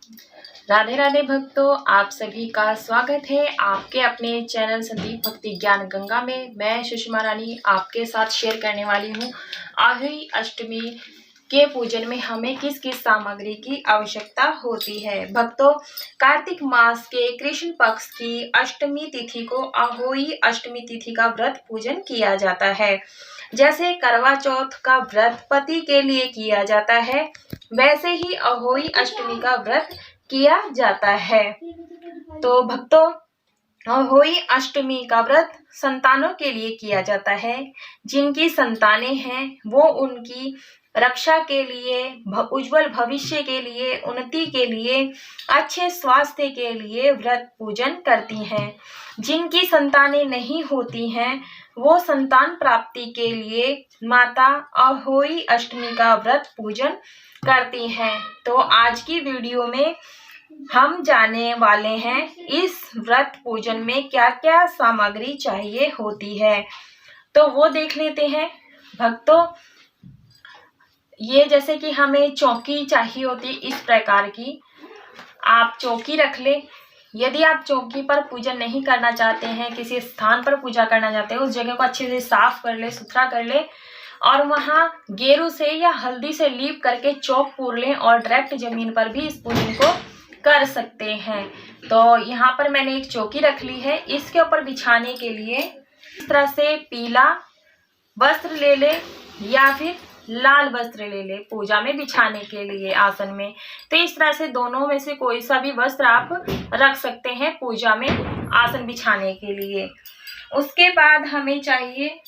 राधे राधे भक्तों, आप सभी का स्वागत है आपके अपने चैनल संदीप भक्ति ज्ञान गंगा में। मैं सुषमा रानी आपके साथ शेयर करने वाली हूँ आहोई अष्टमी के पूजन में हमें किस किस सामग्री की आवश्यकता होती है। भक्तों, कार्तिक मास के कृष्ण पक्ष की अष्टमी तिथि को आहोई अष्टमी तिथि का व्रत पूजन किया जाता है। जैसे करवा चौथ का व्रत पति के लिए किया जाता है, वैसे ही आहोई अष्टमी का व्रत किया जाता है। तो भक्तों, आहोई अष्टमी का व्रत संतानों के लिए किया जाता है। जिनकी संतानें हैं वो उनकी रक्षा के लिए, उज्जवल भविष्य के लिए, उन्नति के लिए, अच्छे स्वास्थ्य के लिए व्रत पूजन करती हैं। जिनकी संतानें नहीं होती हैं वो संतान प्राप्ति के लिए माता आहोई अष्टमी का व्रत पूजन करती हैं। तो आज की वीडियो में हम जानने वाले हैं इस व्रत पूजन में क्या क्या सामग्री चाहिए होती है, तो वो देख लेते हैं। भक्तों, ये जैसे कि हमें चौकी चाहिए होती इस प्रकार की, आप चौकी रख ले। यदि आप चौकी पर पूजन नहीं करना चाहते हैं, किसी स्थान पर पूजा करना चाहते हैं, उस जगह को अच्छे से साफ कर ले, सुथरा कर ले और वहां गेरू से या हल्दी से लीप करके चौक पूर लें और डायरेक्ट जमीन पर भी इस पूजन को कर सकते हैं। तो यहाँ पर मैंने एक चौकी रख ली है। इसके ऊपर बिछाने के लिए इस तरह से पीला वस्त्र ले ले या फिर लाल वस्त्र ले ले पूजा में बिछाने के लिए आसन में। तो इस तरह से दोनों में से कोई सा भी वस्त्र आप रख सकते हैं पूजा में आसन बिछाने के लिए। उसके बाद हमें चाहिए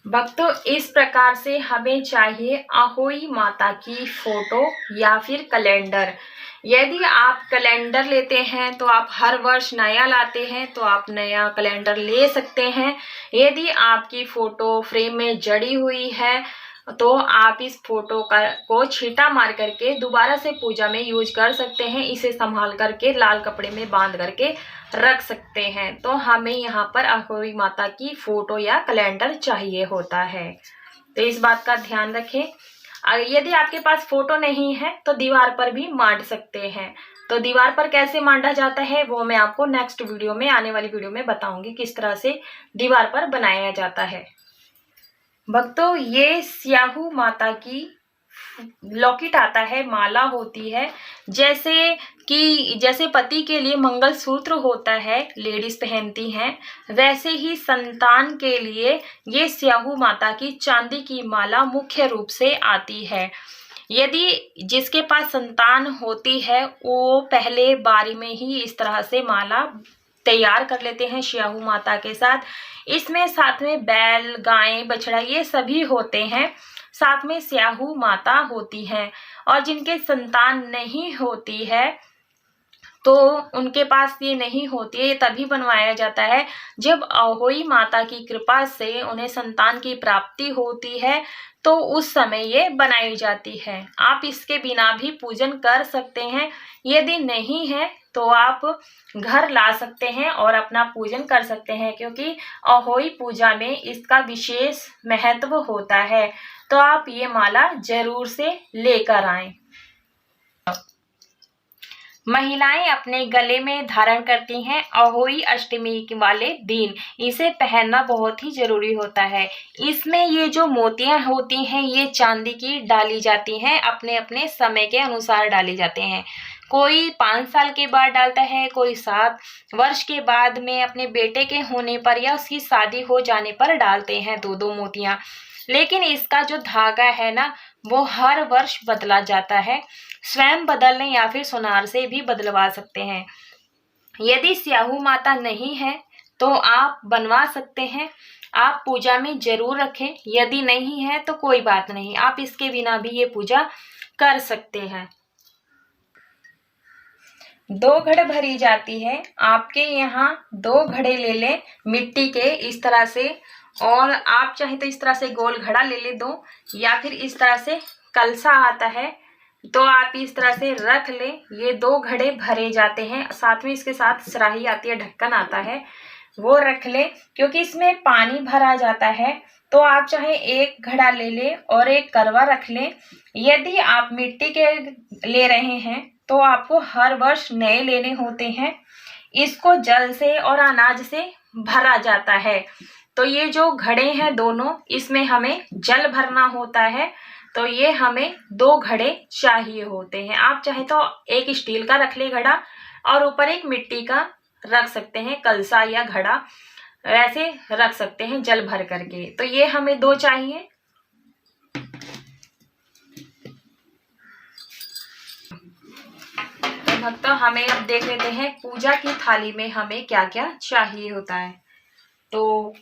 भक्तों, इस प्रकार से हमें चाहिए आहोई माता की फोटो या फिर कैलेंडर। यदि आप कैलेंडर लेते हैं तो आप हर वर्ष नया लाते हैं तो आप नया कैलेंडर ले सकते हैं। यदि आपकी फोटो फ्रेम में जड़ी हुई है तो आप इस फोटो को छींटा मार करके दोबारा से पूजा में यूज कर सकते हैं। इसे संभाल करके लाल कपड़े में बांध करके रख सकते हैं। तो हमें यहाँ पर आहोई माता की फोटो या कैलेंडर चाहिए होता है, तो इस बात का ध्यान रखें। यदि आपके पास फोटो नहीं है तो दीवार पर भी मांड सकते हैं। तो दीवार पर कैसे मांडा जाता है वो मैं आपको नेक्स्ट वीडियो में, आने वाली वीडियो में बताऊंगी किस तरह से दीवार पर बनाया जाता है। भक्तों, ये स्याहू माता की लॉकेट आता है, माला होती है। जैसे पति के लिए मंगलसूत्र होता है, लेडीज पहनती हैं, वैसे ही संतान के लिए ये स्याहू माता की चांदी की माला मुख्य रूप से आती है। यदि जिसके पास संतान होती है वो पहले बारी में ही इस तरह से माला तैयार कर लेते हैं स्याहू माता के साथ। इसमें साथ में बैल, गाय, बछड़ा ये सभी होते हैं, साथ में स्याहू माता होती है। और जिनके संतान नहीं होती है तो उनके पास ये नहीं होती है, ये तभी बनवाया जाता है जब आहोई माता की कृपा से उन्हें संतान की प्राप्ति होती है, तो उस समय ये बनाई जाती है। आप इसके बिना भी पूजन कर सकते हैं। यदि नहीं है तो आप घर ला सकते हैं और अपना पूजन कर सकते हैं, क्योंकि आहोई पूजा में इसका विशेष महत्व होता है। तो आप ये माला जरूर से लेकर आएं। महिलाएं अपने गले में धारण करती हैं आहोई अष्टमी वाले दिन। इसे पहनना बहुत ही जरूरी होता है। इसमें ये जो मोतियां होती हैं ये चांदी की डाली जाती हैं, अपने अपने समय के अनुसार डाले जाते हैं। कोई 5 साल के बाद डालता है, कोई 7 वर्ष के बाद में अपने बेटे के होने पर या उसकी शादी हो जाने पर डालते हैं 2-2 मोतियां। लेकिन इसका जो धागा है ना वो हर वर्ष बदला जाता है। स्वयं बदल लें या फिर सुनार से भी बदलवा सकते हैं। यदि स्याहू माता नहीं है तो आप बनवा सकते हैं, आप पूजा में जरूर रखें। यदि नहीं है तो कोई बात नहीं, आप इसके बिना भी ये पूजा कर सकते हैं। 2 घड़े भरी जाती है। आपके यहाँ 2 घड़े ले लें मिट्टी के इस तरह से, और आप चाहे तो इस तरह से गोल घड़ा ले ले 2, या फिर इस तरह से कलसा आता है तो आप इस तरह से रख लें। ये 2 घड़े भरे जाते हैं, साथ में इसके साथ सराही आती है, ढक्कन आता है, वो रख लें। क्योंकि इसमें पानी भरा जाता है तो आप चाहे एक घड़ा ले लें और एक करवा रख लें। यदि आप मिट्टी के ले रहे हैं तो आपको हर वर्ष नए लेने होते हैं। इसको जल से और अनाज से भरा जाता है। तो ये जो घड़े हैं दोनों, इसमें हमें जल भरना होता है। तो ये हमें 2 घड़े चाहिए होते हैं। आप चाहे तो एक स्टील का रख ले घड़ा और ऊपर एक मिट्टी का रख सकते हैं, कलसा या घड़ा वैसे रख सकते हैं जल भर करके। तो ये हमें 2 चाहिए। तो भक्तों, हमें अब देख लेते हैं पूजा की थाली में हमें क्या क्या चाहिए होता है। तो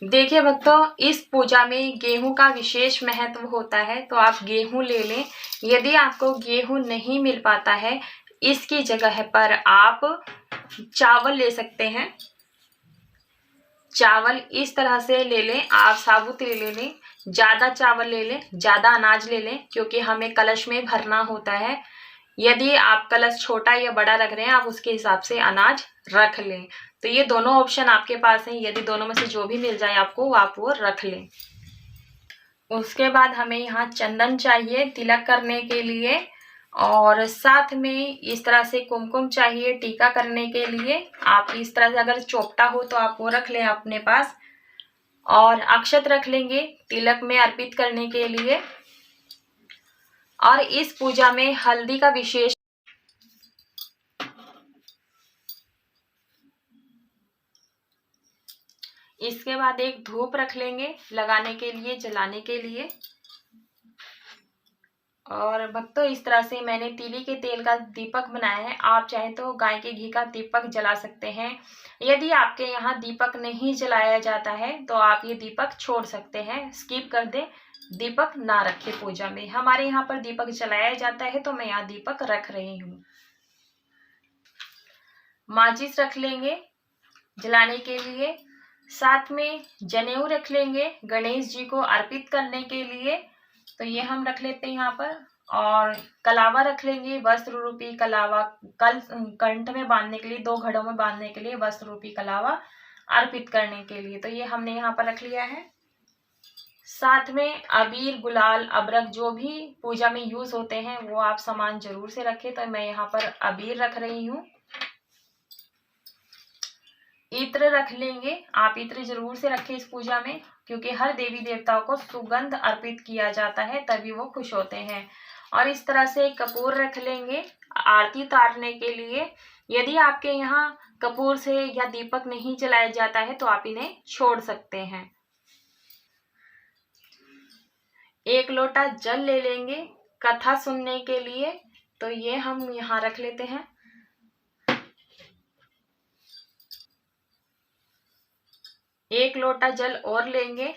देखिए भक्तों, इस पूजा में गेहूं का विशेष महत्व होता है। तो आप गेहूं ले लें। यदि आपको गेहूं नहीं मिल पाता है, इसकी जगह पर आप चावल ले सकते हैं। चावल इस तरह से ले लें, आप साबुत ले लें, ज़्यादा चावल ले लें, ज़्यादा अनाज ले लें, क्योंकि हमें कलश में भरना होता है। यदि आप कलश छोटा या बड़ा रख रहे हैं, आप उसके हिसाब से अनाज रख लें। तो ये दोनों ऑप्शन आपके पास हैं। यदि दोनों में से जो भी मिल जाए आपको, आप वो रख लें। उसके बाद हमें यहाँ चंदन चाहिए तिलक करने के लिए, और साथ में इस तरह से कुमकुम चाहिए टीका करने के लिए। आप इस तरह से अगर चोपटा हो तो आप वो रख लें अपने पास, और अक्षत रख लेंगे तिलक में अर्पित करने के लिए। और इस पूजा में हल्दी का विशेष, इसके बाद एक धूप रख लेंगे लगाने के लिए, जलाने के लिए। और भक्तों, इस तरह से मैंने तिली के तेल का दीपक बनाया है। आप चाहे तो गाय के घी का दीपक जला सकते हैं। यदि आपके यहाँ दीपक नहीं जलाया जाता है तो आप ये दीपक छोड़ सकते हैं, स्किप कर दें, दीपक ना रखें पूजा में। हमारे यहाँ पर दीपक जलाया जाता है तो मैं यहाँ दीपक रख रही हूँ। माचिस रख लेंगे जलाने के लिए। साथ में जनेऊ रख लेंगे गणेश जी को अर्पित करने के लिए। तो ये हम रख लेते हैं यहाँ पर। और कलावा रख लेंगे, वस्त्र रूपी कलावा, कंठ में बांधने के लिए, 2 घड़ों में बांधने के लिए वस्त्र रूपी कलावा अर्पित करने के लिए। तो ये हमने यहाँ पर रख लिया है। साथ में अबीर, गुलाल, अबरक जो भी पूजा में यूज होते हैं वो आप सामान जरूर से रखें। तो मैं यहाँ पर अबीर रख रही हूँ। इत्र रख लेंगे, आप इत्र जरूर से रखें इस पूजा में, क्योंकि हर देवी देवताओं को सुगंध अर्पित किया जाता है, तभी वो खुश होते हैं। और इस तरह से कपूर रख लेंगे आरती उतारने के लिए। यदि आपके यहाँ कपूर से या दीपक नहीं जलाया जाता है तो आप इन्हें छोड़ सकते हैं। 1 लोटा जल ले लेंगे कथा सुनने के लिए। तो ये हम यहाँ रख लेते हैं। एक लोटा जल और लेंगे,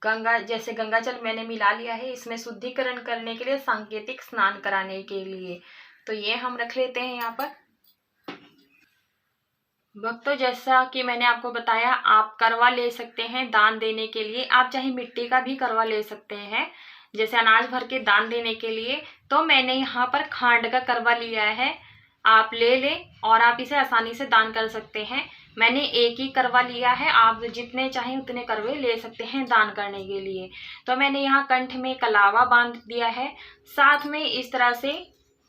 गंगा जैसे गंगा जल मैंने मिला लिया है, इसमें शुद्धिकरण करने के लिए, सांकेतिक स्नान कराने के लिए। तो ये हम रख लेते हैं यहाँ पर। भक्तों, जैसा कि मैंने आपको बताया, आप करवा ले सकते हैं दान देने के लिए। आप चाहे मिट्टी का भी करवा ले सकते हैं, जैसे अनाज भर के दान देने के लिए। तो मैंने यहाँ पर खांड का करवा लिया है, आप ले लें और आप इसे आसानी से दान कर सकते हैं। मैंने एक ही करवा लिया है, आप जितने चाहें उतने करवे ले सकते हैं दान करने के लिए। तो मैंने यहाँ कंठ में कलावा बांध दिया है, साथ में इस तरह से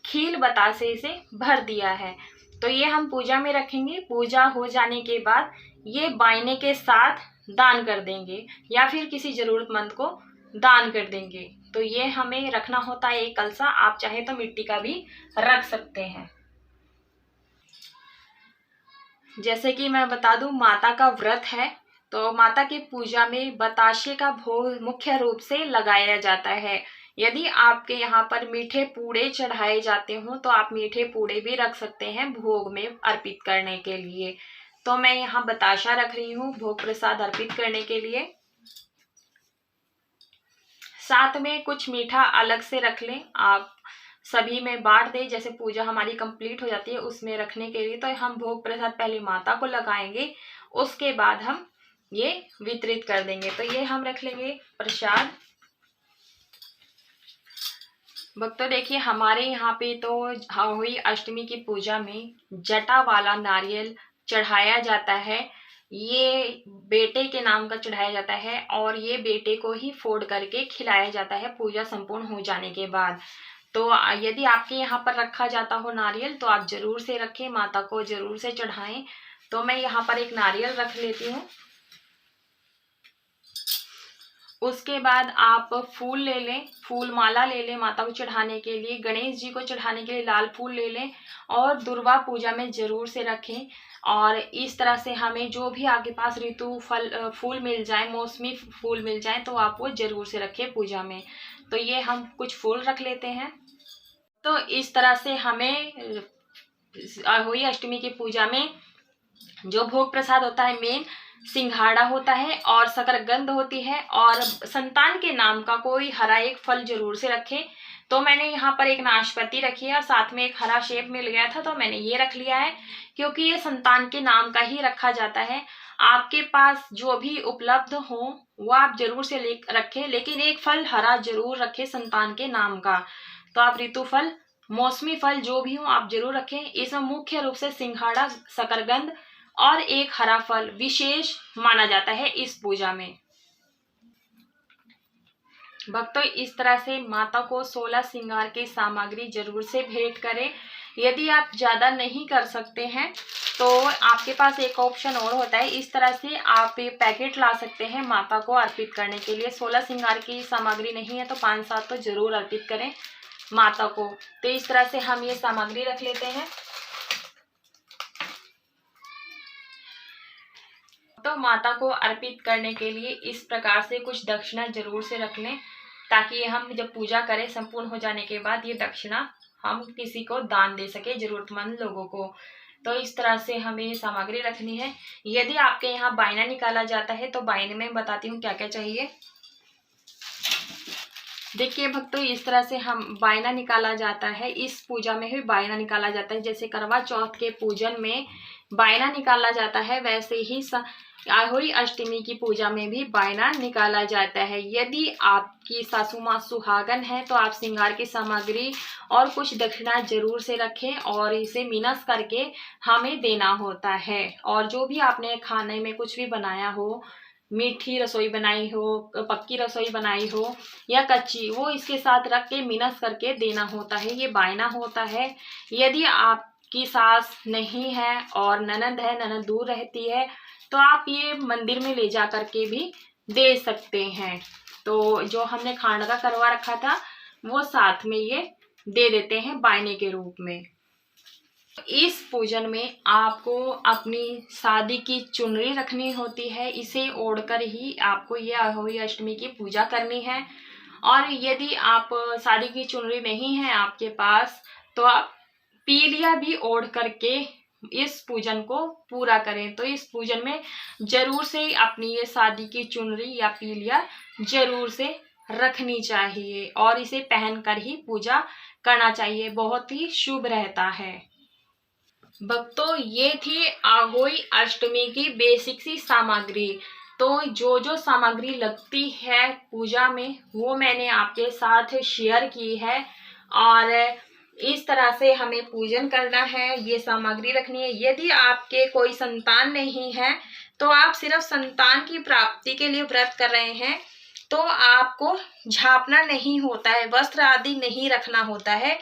खील बतासे इसे भर दिया है। तो ये हम पूजा में रखेंगे। पूजा हो जाने के बाद ये बायने के साथ दान कर देंगे या फिर किसी जरूरतमंद को दान कर देंगे। तो ये हमें रखना होता है एक कलसा, आप चाहे तो मिट्टी का भी रख सकते हैं। जैसे कि मैं बता दूं, माता का व्रत है, तो माता की पूजा में बताशे का भोग मुख्य रूप से लगाया जाता है। यदि आपके यहाँ पर मीठे पूड़े चढ़ाए जाते हो तो आप मीठे पूड़े भी रख सकते हैं भोग में अर्पित करने के लिए। तो मैं यहाँ बताशा रख रही हूँ भोग प्रसाद अर्पित करने के लिए। साथ में कुछ मीठा अलग से रख लें, आप सभी में बांट दें। जैसे पूजा हमारी कंप्लीट हो जाती है उसमें रखने के लिए। तो हम भोग प्रसाद पहले माता को लगाएंगे, उसके बाद हम ये वितरित कर देंगे। तो ये हम रख लेंगे प्रसाद। भक्तों, देखिए हमारे यहाँ पे तो हुई अष्टमी की पूजा में जटा वाला नारियल चढ़ाया जाता है, ये बेटे के नाम का चढ़ाया जाता है और ये बेटे को ही फोड़ करके खिलाया जाता है पूजा संपूर्ण हो जाने के बाद। तो यदि आपके यहाँ पर रखा जाता हो नारियल तो आप जरूर से रखें, माता को जरूर से चढ़ाएं। तो मैं यहाँ पर एक नारियल रख लेती हूँ। उसके बाद आप फूल ले लें, फूल माला ले लें माता को चढ़ाने के लिए। गणेश जी को चढ़ाने के लिए लाल फूल ले लें और दुर्वा पूजा में जरूर से रखें। और इस तरह से हमें जो भी आपके पास ऋतु फूल मिल जाए, मौसमी फूल मिल जाए तो आप वो जरूर से रखें पूजा में। तो ये हम कुछ फूल रख लेते हैं। तो इस तरह से हमें अहोई अष्टमी की पूजा में जो भोग प्रसाद होता है मेन सिंघाड़ा होता है और शकरकंद होती है और संतान के नाम का कोई हरा एक फल जरूर से रखें। तो मैंने यहाँ पर एक नाशपाती रखी है और साथ में एक हरा सेब मिल गया था तो मैंने ये रख लिया है, क्योंकि ये संतान के नाम का ही रखा जाता है। आपके पास जो भी उपलब्ध हो वो आप जरूर से रखें, लेकिन एक फल हरा जरूर रखें संतान के नाम का। तो आप ऋतु फल, मौसमी फल जो भी हो आप जरूर रखें। इसमें मुख्य रूप से सिंघाड़ा, शकरकंद और एक हरा फल विशेष माना जाता है इस पूजा में। भक्तों, इस तरह से माता को 16 श्रृंगार की सामग्री जरूर से भेंट करें। यदि आप ज्यादा नहीं कर सकते हैं तो आपके पास एक ऑप्शन और होता है, इस तरह से आप ये पैकेट ला सकते हैं माता को अर्पित करने के लिए। 16 श्रृंगार की सामग्री नहीं है तो 5-7 तो जरूर अर्पित करें माता को। तो इस तरह से हम ये सामग्री रख लेते हैं। तो माता को अर्पित करने के लिए इस प्रकार से कुछ दक्षिणा जरूर से रख लें, ताकि हम जब पूजा करें संपूर्ण हो जाने के बाद ये दक्षिणा हम किसी को दान दे सके, जरूरतमंद लोगों को। तो इस तरह से हमें सामग्री रखनी है। यदि आपके यहाँ बायना निकाला जाता है तो बायने में बताती हूँ क्या क्या चाहिए। देखिए भक्तों, इस तरह से हम बायना निकाला जाता है, इस पूजा में भी बायना निकाला जाता है। जैसे करवा चौथ के पूजन में बायना निकाला जाता है, वैसे ही अहोई अष्टमी की पूजा में भी बायना निकाला जाता है। यदि आपकी सासू माँ सुहागन है तो आप श्रृंगार की सामग्री और कुछ दक्षिणा जरूर से रखें और इसे मिनस करके हमें देना होता है। और जो भी आपने खाने में कुछ भी बनाया हो, मीठी रसोई बनाई हो, पक्की रसोई बनाई हो या कच्ची, वो इसके साथ रख के मिनस करके देना होता है। ये बायना होता है। यदि आपकी सास नहीं है और ननद है, ननद दूर रहती है, तो आप ये मंदिर में ले जा करके भी दे सकते हैं। तो जो हमने खांड का करवा रखा था वो साथ में ये दे देते हैं बायने के रूप में। इस पूजन में आपको अपनी शादी की चुनरी रखनी होती है, इसे ओढ़कर ही आपको ये अहोई अष्टमी की पूजा करनी है। और यदि आप शादी की चुनरी नहीं है आपके पास तो आप पीलिया भी ओढ़ करके इस पूजन को पूरा करें। तो इस पूजन में जरूर से अपनी ये शादी की चुनरी या पीलिया जरूर से रखनी चाहिए और इसे पहनकर ही पूजा करना चाहिए, बहुत ही शुभ रहता है। भक्तों, ये थी अहोई अष्टमी की बेसिक सी सामग्री। तो जो जो सामग्री लगती है पूजा में वो मैंने आपके साथ शेयर की है और इस तरह से हमें पूजन करना है, ये सामग्री रखनी है। यदि आपके कोई संतान नहीं है तो आप सिर्फ संतान की प्राप्ति के लिए व्रत कर रहे हैं तो आपको झापना नहीं होता है, वस्त्र आदि नहीं रखना होता है,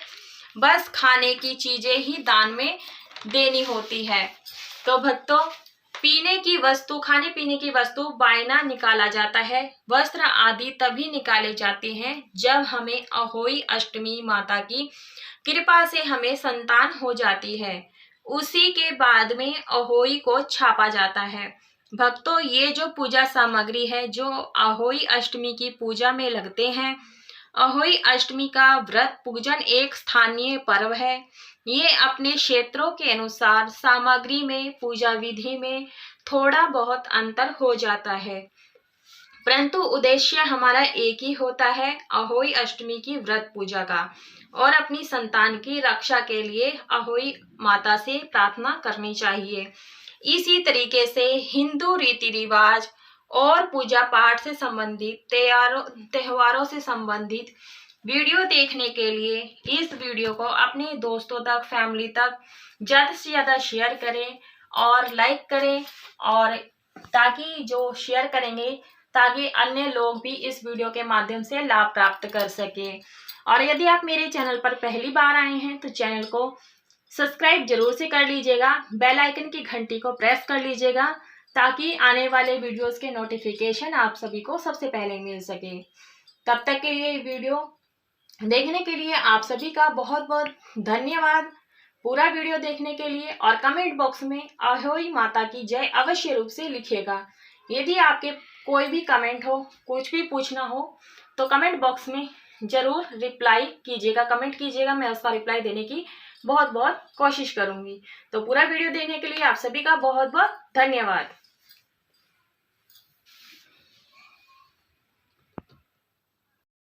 बस खाने की चीजें ही दान में देनी होती है। तो भक्तों, पीने की वस्तु, खाने पीने की वस्तु बायना निकाला जाता है, वस्त्र आदि तभी निकाले जाते हैं जब हमें अहोई अष्टमी माता की कृपा से हमें संतान हो जाती है। उसी के बाद में अहोई को छापा जाता है। भक्तों, ये जो पूजा सामग्री है जो अहोई अष्टमी की पूजा में लगते हैं, अहोई अष्टमी का व्रत पूजन एक स्थानीय पर्व है। ये अपने क्षेत्रों के अनुसार सामग्री में, पूजा विधि में थोड़ा बहुत अंतर हो जाता है, परंतु उद्देश्य हमारा एक ही होता है, अहोई अष्टमी की व्रत पूजा का और अपनी संतान की रक्षा के लिए अहोई माता से प्रार्थना करनी चाहिए। इसी तरीके से हिंदू रीति रिवाज और पूजा पाठ से संबंधित त्योहारों से संबंधित वीडियो देखने के लिए इस वीडियो को अपने दोस्तों तक, फैमिली तक ज़्यादा से ज़्यादा शेयर करें और लाइक करें, और ताकि जो शेयर करेंगे ताकि अन्य लोग भी इस वीडियो के माध्यम से लाभ प्राप्त कर सके। और यदि आप मेरे चैनल पर पहली बार आए हैं तो चैनल को सब्सक्राइब जरूर से कर लीजिएगा, बेल आइकन की घंटी को प्रेस कर लीजिएगा ताकि आने वाले वीडियोस के नोटिफिकेशन आप सभी को सबसे पहले मिल सके। तब तक के लिए वीडियो देखने के लिए आप सभी का बहुत बहुत धन्यवाद। पूरा वीडियो देखने के लिए और कमेंट बॉक्स में अहोई माता की जय अवश्य रूप से लिखिएगा। यदि आपके कोई भी कमेंट हो, कुछ भी पूछना हो तो कमेंट बॉक्स में जरूर रिप्लाई कीजिएगा, कमेंट कीजिएगा, मैं उसका रिप्लाई देने की बहुत बहुत कोशिश करूंगी। तो पूरा वीडियो देखने के लिए आप सभी का बहुत बहुत धन्यवाद।